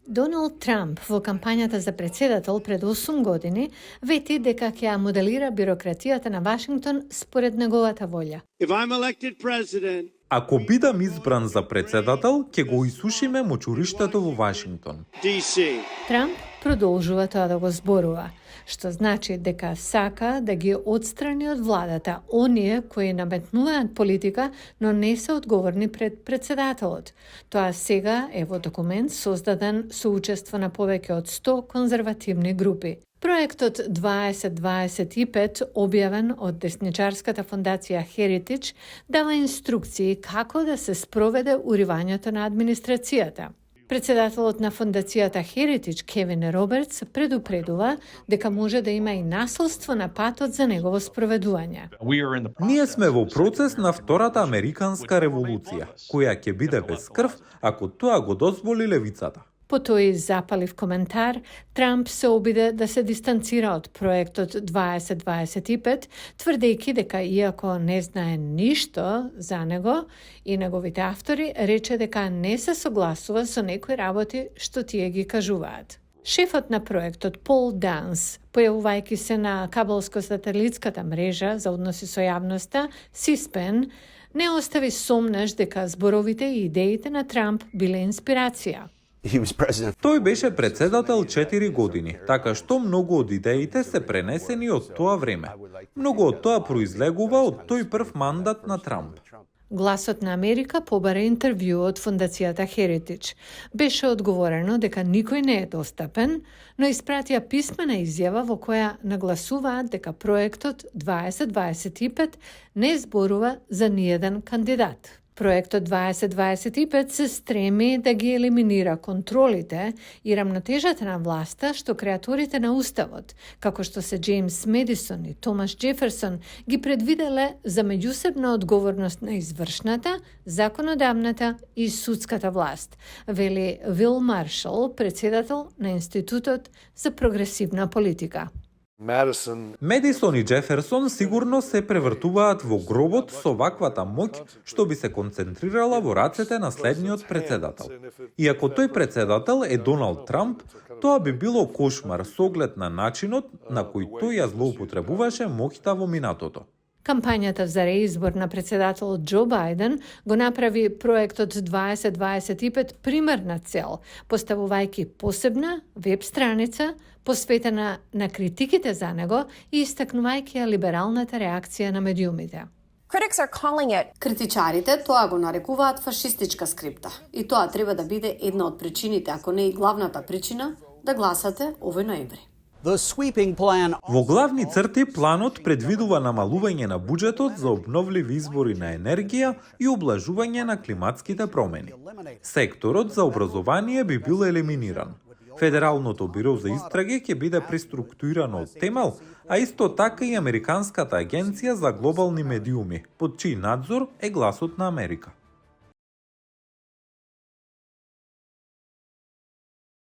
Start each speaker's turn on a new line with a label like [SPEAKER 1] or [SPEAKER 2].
[SPEAKER 1] Доналд Трамп во кампањата за председател пред 8 години вети дека ќе ја моделира бирократијата на Вашингтон според неговата волја.
[SPEAKER 2] If I'm elected president,
[SPEAKER 3] Ако бидам избран за председател, ќе го исушиме мочуриштето во Вашингтон.
[SPEAKER 2] D.C.
[SPEAKER 1] Трамп продолжува тоа да го зборува, што значи дека сака да ги отстрани од владата оние кои наметнуваат политика, но не се одговорни пред председателот. Тоа сега е во документ создаден со учество на повеќе од 100 конзервативни групи. Проектот 2025, објавен од десничарската фондација Heritage, дава инструкции како да се спроведе уривањето на администрацијата. Председателот на фондацијата Heritage, Кевин Робертс, предупредува дека може да има и насилство на патот за негово спроведување.
[SPEAKER 3] Ние сме во процес на втората американска револуција, која ќе биде без крв ако тоа го дозволи левицата.
[SPEAKER 1] По тој запалив коментар, Трамп се обиде да се дистанцира од проектот 2025, тврдејќи дека иако не знае ништо за него и неговите автори, рече дека не се согласува со некои работи што тие ги кажуваат. Шефот на проектот Пол Данс, појавувајќи се на кабелско-сателитската мрежа за односи со јавноста, C-SPAN, не остави сомнеш дека зборовите и идеите на Трамп биле инспирација.
[SPEAKER 3] Тој беше председател 4 години, така што многу од идеите се пренесени од тоа време. Многу од тоа произлегува од тој прв мандат на Трамп.
[SPEAKER 1] Гласот на Америка побара интервју од фондацијата Heritage. Беше одговорено дека никој не е достапен, но испратија писмена изјава во која нагласуваат дека проектот 2025 не зборува за ниеден кандидат. Проектот 2025 се стреми да ги елиминира контролите и рамнотежата на власта што креаторите на Уставот, како што се Джеймс Медисон и Томас Джеферсон, ги предвиделе за меѓусебна одговорност на извршната, законодавната и судската власт, вели Вил Маршал, председател на Институтот за прогресивна политика.
[SPEAKER 3] Медисон и Джеферсон сигурно се превртуваат во гробот со ваквата моќ што би се концентрирала во рацете на следниот председател. И ако тој председател е Доналд Трамп, тоа би било кошмар со оглед на начинот на кој тој ја злоупотребуваше моќта во минатото.
[SPEAKER 1] Кампањата за реизбор на председателот Џо Бајден го направи проектот 2025 примерна цел, поставувајќи посебна веб страница посветена на критиките за него и истакнувајќи ја либералната реакција на медиумите.
[SPEAKER 4] Критичарите тоа го нарекуваат фашистичка скрипта и тоа треба да биде една од причините, ако не и главната причина, да гласате овој ноември.
[SPEAKER 3] Во главни црти планот предвидува намалување на буџетот за обновливи извори на енергија и облажување на климатските промени. Секторот за образование би бил елиминиран. Федералното биро за истраги ќе биде преструктурирано од темел, а исто така и Американската агенција за глобални медиуми, под чиј надзор е Гласот на Америка.